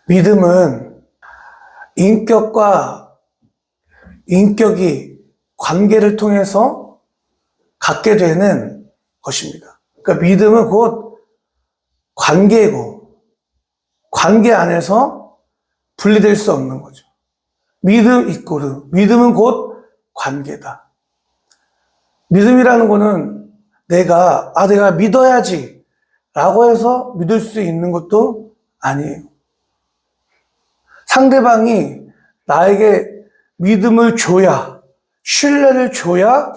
믿음은 인격과 인격이 관계를 통해서 갖게 되는 것입니다. 그러니까 믿음은 곧 관계고, 관계 안에서 분리될 수 없는 거죠. 믿음 이꼬르, 믿음은 곧 관계다. 믿음이라는 거는 내가 믿어야지 라고 해서 믿을 수 있는 것도 아니에요. 상대방이 나에게 믿음을 줘야, 신뢰를 줘야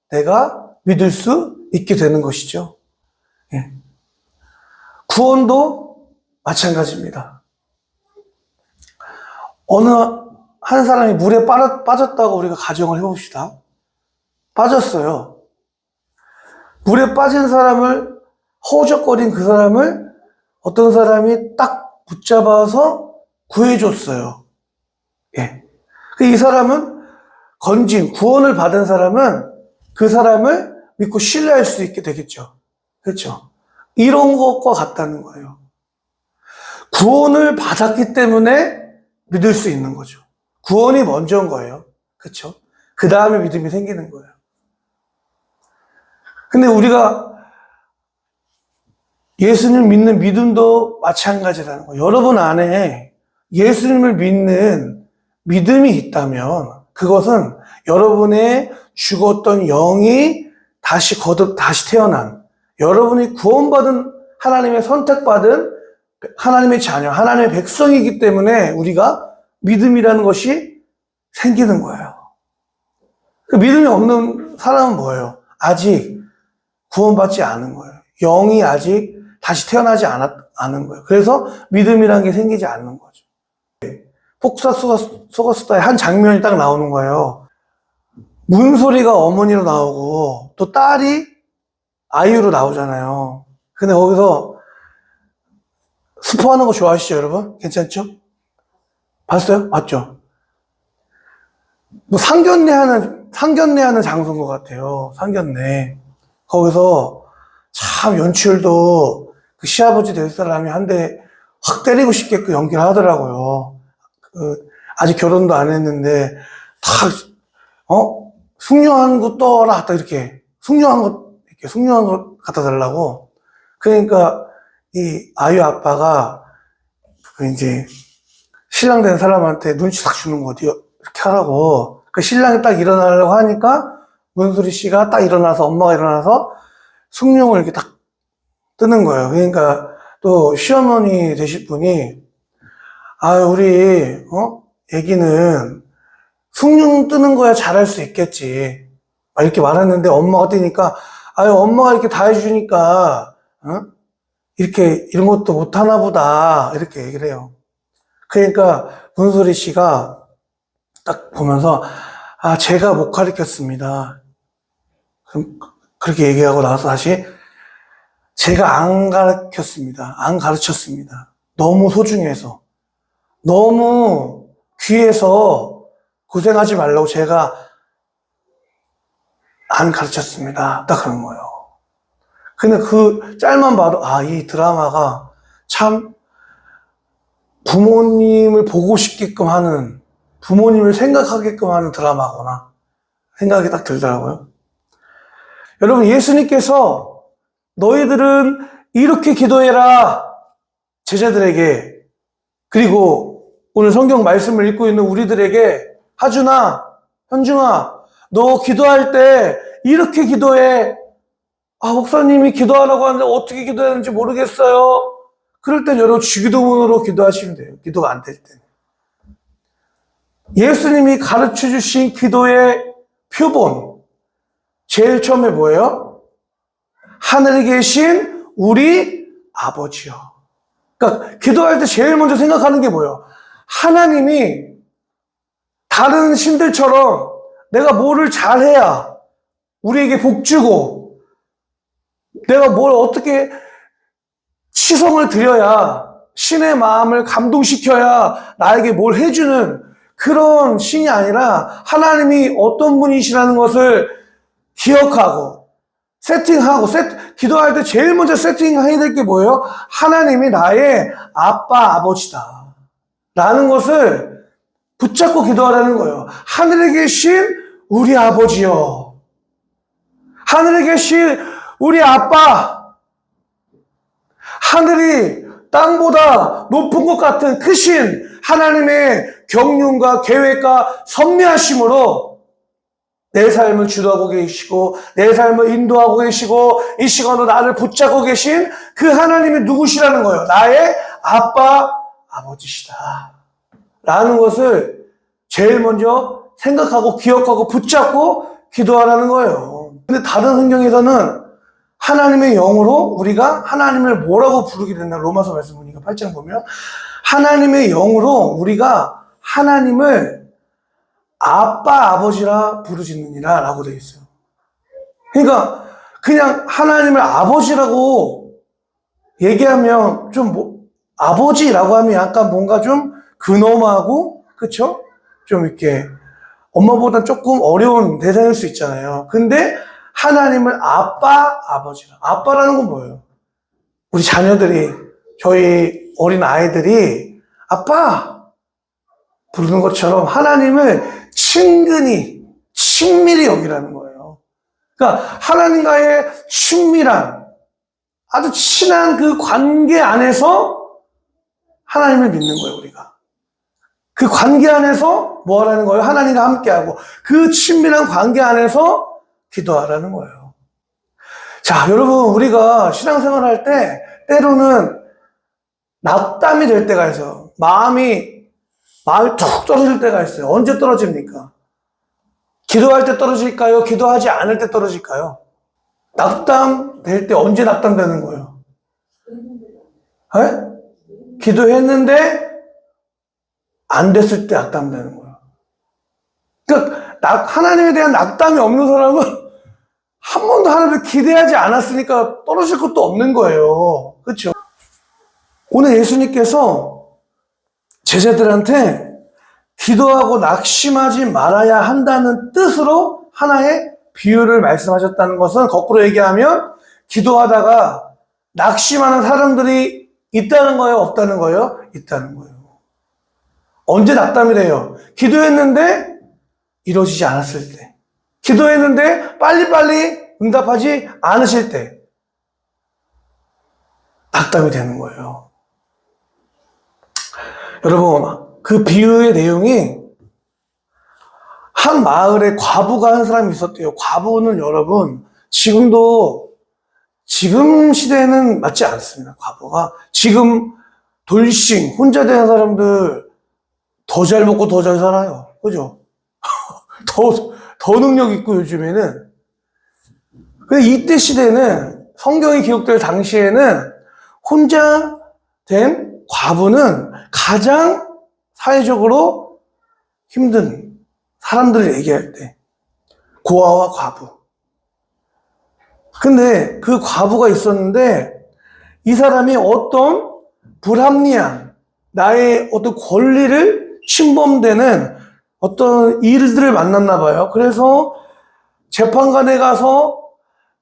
내가 믿을 수 있게 되는 것이죠. 예. 구원도 마찬가지입니다. 어느 한 사람이 물에 빠졌다고 우리가 가정을 해봅시다. 빠졌어요. 물에 빠진 사람을, 허우적거린 그 사람을 어떤 사람이 딱 붙잡아서 구해줬어요. 예. 이 사람은 구원을 받은 사람은 그 사람을 믿고 신뢰할 수 있게 되겠죠. 그렇죠? 이런 것과 같다는 거예요. 구원을 받았기 때문에 믿을 수 있는 거죠. 구원이 먼저인 거예요. 그렇죠? 그 다음에 믿음이 생기는 거예요. 근데 우리가 예수님 믿는 믿음도 마찬가지라는 거예요. 여러분 안에 예수님을 믿는 믿음이 있다면 그것은 여러분의 죽었던 영이 다시 태어난, 여러분이 구원받은, 하나님의 선택받은 하나님의 자녀, 하나님의 백성이기 때문에 우리가 믿음이라는 것이 생기는 거예요. 그 믿음이 없는 사람은 뭐예요? 아직 구원받지 않은 거예요. 영이 아직 다시 태어나지 않은 거예요. 그래서 믿음이라는 게 생기지 않는 거죠. 폭삭소가수다의 한 장면이 딱 나오는 거예요. 문소리가 어머니로 나오고 또 딸이 아이유로 나오잖아요. 근데 거기서 스포하는 거 좋아하시죠, 여러분? 괜찮죠? 봤어요? 맞죠? 뭐 상견례하는 장소인 것 같아요. 상견례. 거기서 참 연출도 그 시아버지 될 사람이 한 대 확 때리고 싶게끔 연기를 하더라고요. 아직 결혼도 안 했는데 숭늉한 거 떠라, 딱 이렇게 숭늉한 거 갖다 달라고. 그러니까 이 아유 아빠가 이제 신랑 된 사람한테 눈치 딱 주는 거 어디요? 이렇게 하라고. 그 신랑이 딱 일어나려고 하니까 문소리 씨가 딱 일어나서, 엄마가 일어나서 숭늉을 이렇게 딱 뜨는 거예요. 그러니까 또 시어머니 되실 분이 우리 애기는 숭늉 뜨는 거야 잘할 수 있겠지, 이렇게 말했는데 엄마가 뜨니까 엄마가 이렇게 다 해주니까 이렇게 이런 것도 못하나 보다, 이렇게 얘기를 해요. 그러니까 문소리 씨가 딱 보면서 제가 못 가르쳤습니다. 그렇게 얘기하고 나서 다시 제가 안 가르쳤습니다. 너무 소중해서, 너무 귀해서 고생하지 말라고 제가 안 가르쳤습니다. 딱 그런 거예요. 근데 그 짤만 봐도 이 드라마가 참 부모님을 보고 싶게끔 하는, 부모님을 생각하게끔 하는 드라마구나 생각이 딱 들더라고요. 여러분, 예수님께서 너희들은 이렇게 기도해라, 제자들에게, 그리고 오늘 성경 말씀을 읽고 있는 우리들에게, 하준아, 현중아, 너 기도할 때 이렇게 기도해. 목사님이 기도하라고 하는데 어떻게 기도해야 하는지 모르겠어요. 그럴 땐 여러분 주기도문으로 기도하시면 돼요. 기도가 안 될 때는. 예수님이 가르쳐 주신 기도의 표본, 제일 처음에 뭐예요? 하늘에 계신 우리 아버지요. 그러니까 기도할 때 제일 먼저 생각하는 게 뭐예요? 하나님이 다른 신들처럼 내가 뭐를 잘해야 우리에게 복 주고, 내가 뭘 어떻게 시성을 드려야, 신의 마음을 감동시켜야 나에게 뭘 해주는 그런 신이 아니라, 하나님이 어떤 분이시라는 것을 기억하고 세팅하고, 기도할 때 제일 먼저 세팅해야 될 게 뭐예요? 하나님이 나의 아빠, 아버지다. 라는 것을 붙잡고 기도하라는 거예요. 하늘에 계신 우리 아버지요. 하늘에 계신 우리 아빠. 하늘이 땅보다 높은 것 같은 크신 하나님의 경륜과 계획과 섭리하심으로 내 삶을 주도하고 계시고 내 삶을 인도하고 계시고 이 시간으로 나를 붙잡고 계신 그 하나님이 누구시라는 거예요. 나의 아빠, 아버지시다. 라는 것을 제일 먼저 생각하고 기억하고 붙잡고 기도하라는 거예요. 근데 다른 성경에서는 하나님의 영으로 우리가 하나님을 뭐라고 부르게 된다. 로마서 말씀 보니까 8장 보면 하나님의 영으로 우리가 하나님을 아빠, 아버지라 부르짖느니라 라고 되어 있어요. 그러니까 그냥 하나님을 아버지라고 얘기하면 아버지라고 하면 약간 뭔가 좀 근엄하고 그쵸? 좀 이렇게 엄마보다 조금 어려운 대상일 수 있잖아요. 근데 하나님을 아빠, 아버지라. 아빠라는 건 뭐예요? 우리 자녀들이, 저희 어린 아이들이 아빠 부르는 것처럼 하나님을 친근히, 친밀히 여기라는 거예요. 그러니까 하나님과의 친밀한, 아주 친한 그 관계 안에서 하나님을 믿는 거예요, 우리가. 그 관계 안에서 뭐 하라는 거예요? 하나님과 함께하고 그 친밀한 관계 안에서 기도하라는 거예요. 자, 여러분, 우리가 신앙생활 할 때 때로는 낙담이 될 때가 있어요. 마음이 툭 떨어질 때가 있어요. 언제 떨어집니까? 기도할 때 떨어질까요? 기도하지 않을 때 떨어질까요? 낙담 될 때 언제 낙담되는 거예요? 네? 기도했는데 안 됐을 때 낙담되는 거예요. 그러니까 하나님에 대한 낙담이 없는 사람은 한 번도 하나님을 기대하지 않았으니까 떨어질 것도 없는 거예요. 그렇죠? 오늘 예수님께서 제자들한테 기도하고 낙심하지 말아야 한다는 뜻으로 하나의 비유를 말씀하셨다는 것은 거꾸로 얘기하면 기도하다가 낙심하는 사람들이 있다는 거예요? 없다는 거예요? 있다는 거예요. 언제 낙담이 돼요? 기도했는데 이루어지지 않았을 때. 기도했는데 빨리빨리 응답하지 않으실 때 낙담이 되는 거예요. 여러분, 그 비유의 내용이 한 마을에 과부가 한 사람이 있었대요. 과부는 여러분, 지금 시대에는 맞지 않습니다. 과부가. 지금 돌싱, 혼자 되는 사람들 더 잘 먹고 더 잘 살아요. 그죠? 더 능력 있고 요즘에는. 근데 이때 시대는 성경이 기록될 당시에는 혼자 된 과부는 가장 사회적으로 힘든 사람들을 얘기할 때 고아와 과부. 근데 그 과부가 있었는데 이 사람이 어떤 불합리한 나의 어떤 권리를 침범되는 어떤 일들을 만났나 봐요. 그래서 재판관에 가서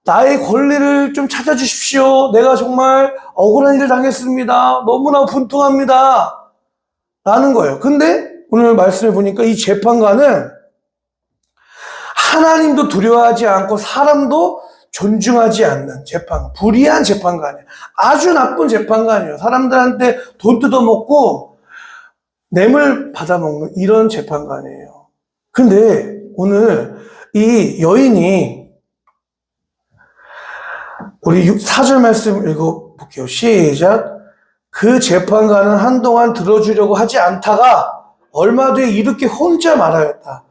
나의 권리를 좀 찾아주십시오. 내가 정말 억울한 일을 당했습니다. 너무나 분통합니다. 라는 거예요. 근데 오늘 말씀을 보니까 이 재판관은 하나님도 두려워하지 않고 사람도 존중하지 않는 불의한 재판관이에요. 아주 나쁜 재판관이에요. 사람들한테 돈 뜯어먹고 뇌물 받아먹는 이런 재판관이에요. 근데 오늘 이 여인이 우리 4절 말씀 읽어볼게요. 시작. 그 재판관은 한동안 들어주려고 하지 않다가 얼마 뒤에 이렇게 혼자 말하였다.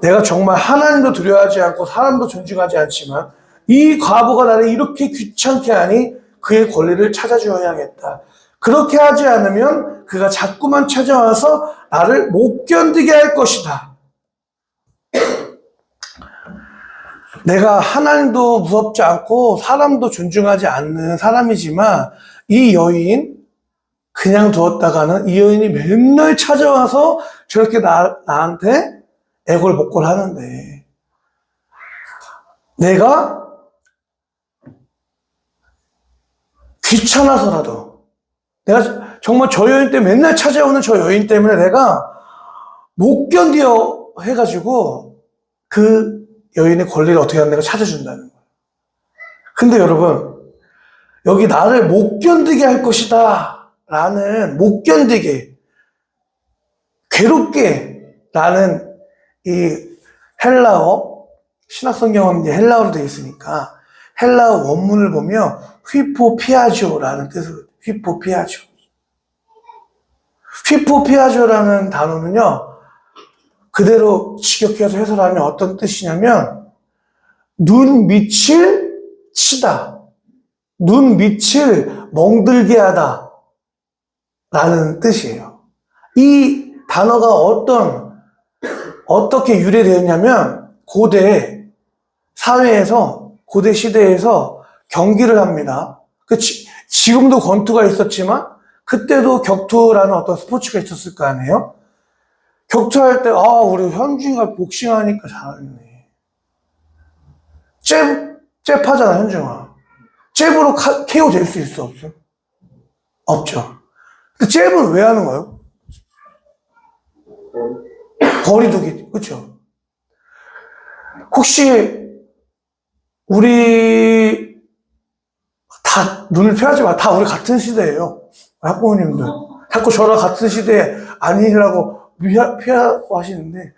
내가 정말 하나님도 두려워하지 않고 사람도 존중하지 않지만 이 과부가 나를 이렇게 귀찮게 하니 그의 권리를 찾아줘야겠다. 그렇게 하지 않으면 그가 자꾸만 찾아와서 나를 못 견디게 할 것이다. 내가 하나님도 무섭지 않고 사람도 존중하지 않는 사람이지만 이 여인 그냥 두었다가는 이 여인이 맨날 찾아와서 저렇게 나한테 애골복골 하는데 내가 귀찮아서라도 내가 정말 저 여인 때문에 맨날 찾아오는 저 여인 때문에 내가 못 견뎌 해가지고 그 여인의 권리를 어떻게 하면 내가 찾아준다는 거예요. 근데 여러분, 여기 나를 못 견디게 할 것이다 라는, 못 견디게, 괴롭게 라는 이 헬라어, 신약성경은 이제 헬라어로 되어 있으니까 헬라어 원문을 보면 휘포피아조라는 뜻으로, 휘포피아조. 휘포피아조라는 단어는요, 그대로 직역해서 해설하면 어떤 뜻이냐면 눈 밑을 치다, 눈 밑을 멍들게 하다 라는 뜻이에요. 이 단어가 어떻게 유래되었냐면 고대 사회에서, 고대 시대에서 경기를 합니다. 지금도 권투가 있었지만 그때도 격투라는 어떤 스포츠가 있었을 거 아니에요? 격투할 때, 우리 현중이가 복싱하니까 잘하네. 잽 하잖아, 현중아. 잽으로 KO 될 수 있어, 없어? 없죠. 근데 잽은 왜 하는 거예요? 거리두기, 그쵸? 혹시, 우리, 다, 눈을 피하지 마. 다 우리 같은 시대예요. 학부모님들. 자꾸 저랑 같은 시대 아니라고 피하고 하시는데,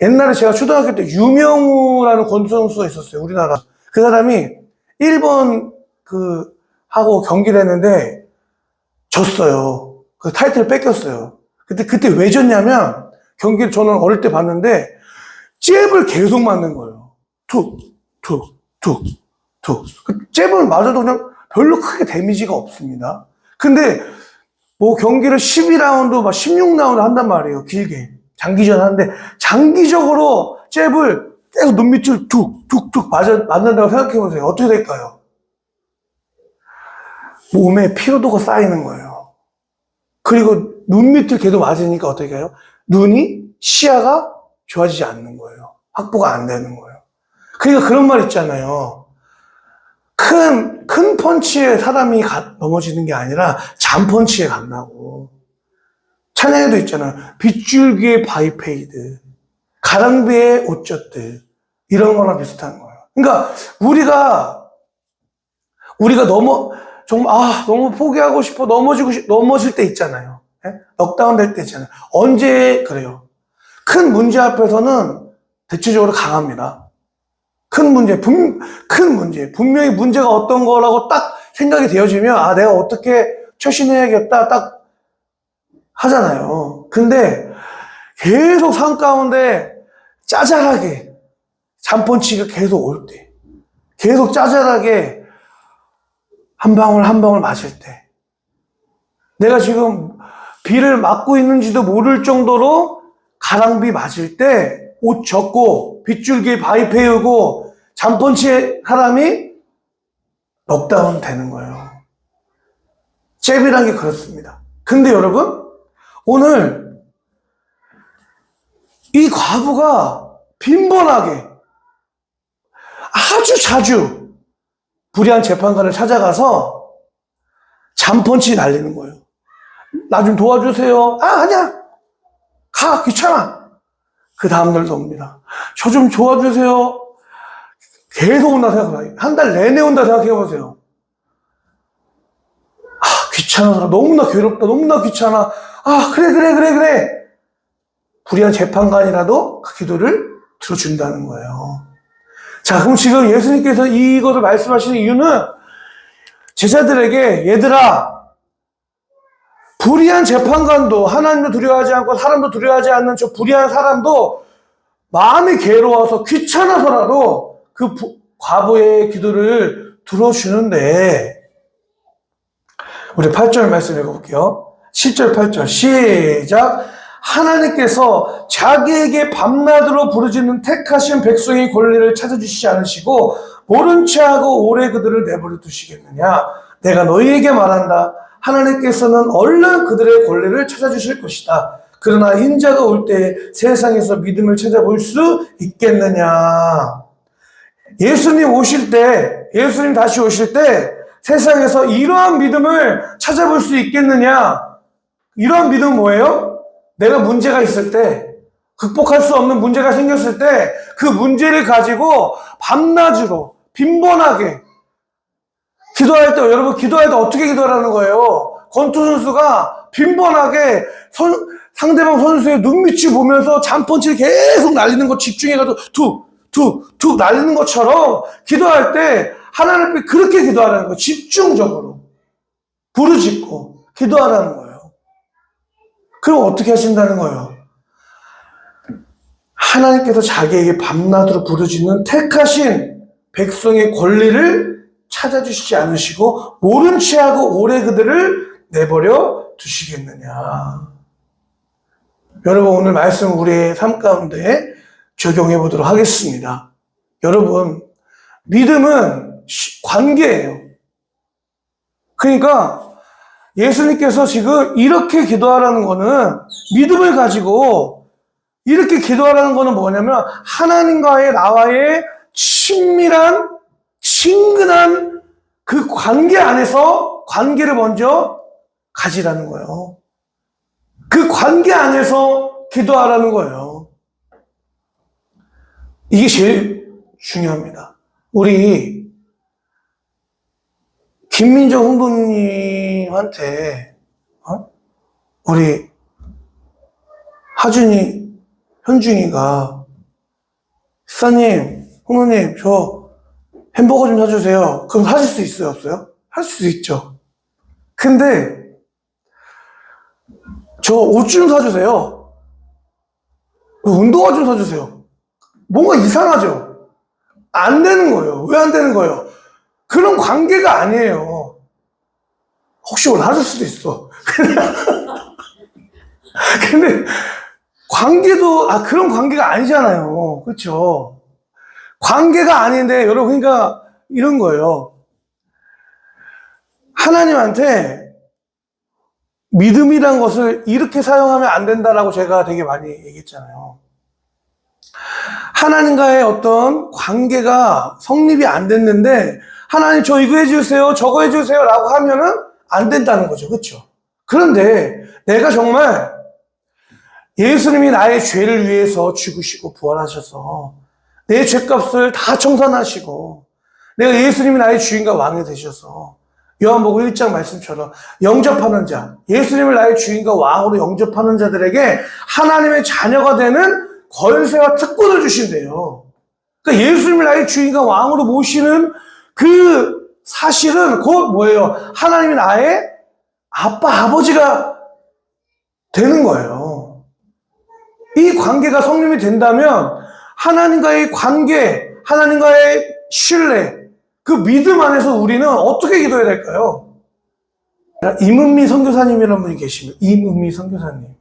옛날에 제가 초등학교 때 유명우라는 권투선수가 있었어요, 우리나라. 그 사람이 1번 하고 경기를 했는데, 졌어요. 그 타이틀을 뺏겼어요. 그때 왜 졌냐면, 경기를 저는 어릴 때 봤는데, 잽을 계속 맞는 거예요. 툭. 잽을 맞아도 그냥 별로 크게 데미지가 없습니다. 근데, 경기를 12라운드, 16라운드 한단 말이에요. 길게. 장기전 하는데, 장기적으로 잽을 계속 눈 밑을 툭툭툭 맞는다고 생각해보세요. 어떻게 될까요? 몸에 피로도가 쌓이는 거예요. 그리고 눈 밑을 계속 맞으니까 어떻게 해요? 시야가 좋아지지 않는 거예요. 확보가 안 되는 거예요. 그러니까 그런 말 있잖아요. 큰 펀치에 사람이 넘어지는 게 아니라 잔펀치에 간다고. 찬양에도 있잖아요. 빗줄기의 바이페이드, 가랑비의 옷젖들, 이런 거랑 비슷한 거예요. 그러니까 우리가 너무 포기하고 싶어, 넘어질 때 있잖아요. 넉다운 될 때 있잖아요. 언제 그래요? 큰 문제 앞에서는 대체적으로 강합니다. 큰 문제, 분명히 문제가 어떤 거라고 딱 생각이 되어지면, 내가 어떻게 처신해야겠다, 딱 하잖아요. 근데 계속 산 가운데 짜잘하게, 잔펀치가 계속 올 때, 계속 짜잘하게 한 방울 한 방울 맞을 때, 내가 지금 비를 맞고 있는지도 모를 정도로 가랑비 맞을 때, 옷 젖고, 빗줄기 바위 패우고, 잔펀치의 사람이 넉다운 되는 거예요. 잽이란 게 그렇습니다. 근데 여러분, 오늘 이 과부가 빈번하게 아주 자주 불의한 재판관을 찾아가서 잔펀치 날리는 거예요. 나 좀 도와주세요. 아니야. 가, 귀찮아. 그 다음날도 옵니다. 저 좀 도와주세요. 계속 온다 생각해봐요. 한 달 내내 온다 생각해보세요. 귀찮아. 너무나 괴롭다. 너무나 귀찮아. 그래. 불의한 재판관이라도 그 기도를 들어준다는 거예요. 자, 그럼 지금 예수님께서 이것을 말씀하시는 이유는 제자들에게, 얘들아, 불의한 재판관도, 하나님도 두려워하지 않고 사람도 두려워하지 않는 저 불의한 사람도 마음이 괴로워서 귀찮아서라도 그 과부의 기도를 들어주는데, 우리 8절 말씀 읽어볼게요. 7절 8절 시작. 하나님께서 자기에게 밤낮으로 부르짖는 택하신 백성의 권리를 찾아주시지 않으시고 모른 체하고 오래 그들을 내버려 두시겠느냐. 내가 너희에게 말한다. 하나님께서는 얼른 그들의 권리를 찾아주실 것이다. 그러나 인자가 올 때 세상에서 믿음을 찾아볼 수 있겠느냐. 예수님 다시 오실 때 세상에서 이러한 믿음을 찾아볼 수 있겠느냐? 이러한 믿음은 뭐예요? 내가 문제가 있을 때, 극복할 수 없는 문제가 생겼을 때 그 문제를 가지고 밤낮으로 빈번하게 기도할 때, 여러분 기도할 때 어떻게 기도하라는 거예요? 권투 선수가 빈번하게 상대방 선수의 눈밑을 보면서 잔펀치를 계속 날리는 거 집중해가지고 툭 날리는 것처럼 기도할 때 하나님 앞에 그렇게 기도하라는 거예요. 집중적으로 부르짖고 기도하라는 거예요. 그럼 어떻게 하신다는 거예요? 하나님께서 자기에게 밤낮으로 부르짖는 택하신 백성의 권리를 찾아주시지 않으시고 모른 체하고 오래 그들을 내버려 두시겠느냐. 여러분 오늘 말씀 우리의 삶 가운데 적용해 보도록 하겠습니다. 여러분 믿음은 관계예요. 그러니까 예수님께서 지금 이렇게 기도하라는 거는 믿음을 가지고 이렇게 기도하라는 거는 뭐냐면 하나님과의 나와의 친밀한 친근한 그 관계 안에서 관계를 먼저 가지라는 거예요. 그 관계 안에서 기도하라는 거예요. 이게 제일 중요합니다. 우리 김민정 홍보님한테 우리 하준이 현중이가 사님, 홍보님 저 햄버거 좀 사주세요. 그럼 사줄 수 있어요? 없어요? 할 수 있죠. 근데 저 옷 좀 사주세요. 운동화 좀 사주세요. 뭔가 이상하죠? 안 되는 거예요. 왜 안 되는 거예요? 그런 관계가 아니에요. 혹시 오늘 사줄 수도 있어. 근데 관계도 그런 관계가 아니잖아요. 그렇죠? 관계가 아닌데 여러분 그러니까 이런 거예요. 하나님한테 믿음이란 것을 이렇게 사용하면 안 된다라고 제가 되게 많이 얘기했잖아요. 하나님과의 어떤 관계가 성립이 안 됐는데 하나님 저 이거 해주세요 저거 해주세요 라고 하면은 안 된다는 거죠. 그렇죠? 그런데 내가 정말 예수님이 나의 죄를 위해서 죽으시고 부활하셔서 내 죄값을 다 청산하시고 내가 예수님이 나의 주인과 왕이 되셔서 요한복음 1장 말씀처럼 영접하는 자, 예수님을 나의 주인과 왕으로 영접하는 자들에게 하나님의 자녀가 되는 권세와 특권을 주신대요. 그러니까 예수님을 나의 주인과 왕으로 모시는 그 사실은 곧 뭐예요? 하나님이 나의 아빠, 아버지가 되는 거예요. 이 관계가 성립이 된다면 하나님과의 관계, 하나님과의 신뢰, 그 믿음 안에서 우리는 어떻게 기도해야 될까요? 임은미 선교사님이라는 분이 계십니다. 임은미 선교사님.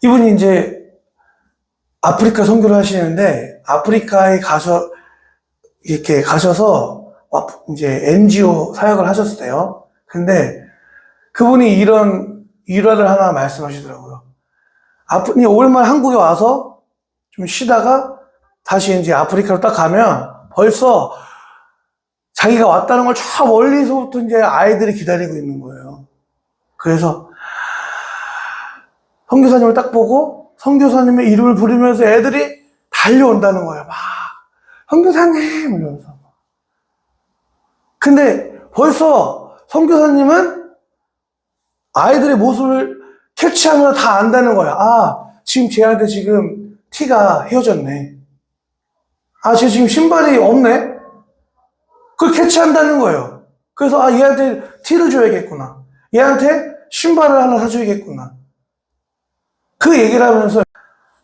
이분이 이제 아프리카 선교를 하시는데 아프리카에 이렇게 가셔서 이제 NGO 사역을 하셨어요. 근데 그분이 이런 일화를 하나 말씀하시더라고요. 오랜만에 한국에 와서 좀 쉬다가 다시 이제 아프리카로 딱 가면 벌써 자기가 왔다는 걸 저 멀리서부터 이제 아이들이 기다리고 있는 거예요. 그래서 선교사님을 딱 보고 선교사님의 이름을 부르면서 애들이 달려온다는 거예요. 막 선교사님 이러면서. 근데 벌써 선교사님은 아이들의 모습을 캐치하면서 다 안다는 거야. 지금 쟤한테 지금 티가 헤어졌네. 쟤 지금 신발이 없네? 그걸 캐치한다는 거예요. 그래서 얘한테 티를 줘야겠구나. 얘한테 신발을 하나 사줘야겠구나. 그 얘기를 하면서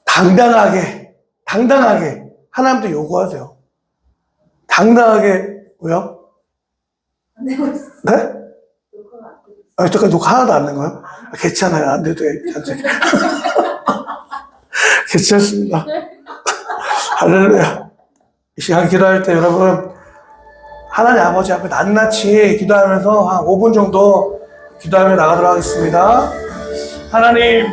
당당하게 하나님도 요구하세요. 당당하게 왜요? 안 되고 있어. 네? 여태까지 녹화 하나도 안 된 거예요? 괜찮아요. 안 돼도 괜찮아요. 괜찮습니다. 할렐루야. 이 시간 기도할 때 여러분 하나님 아버지 앞에 낱낱이 기도하면서 한 5분 정도 기도하며 나가도록 하겠습니다. 하나님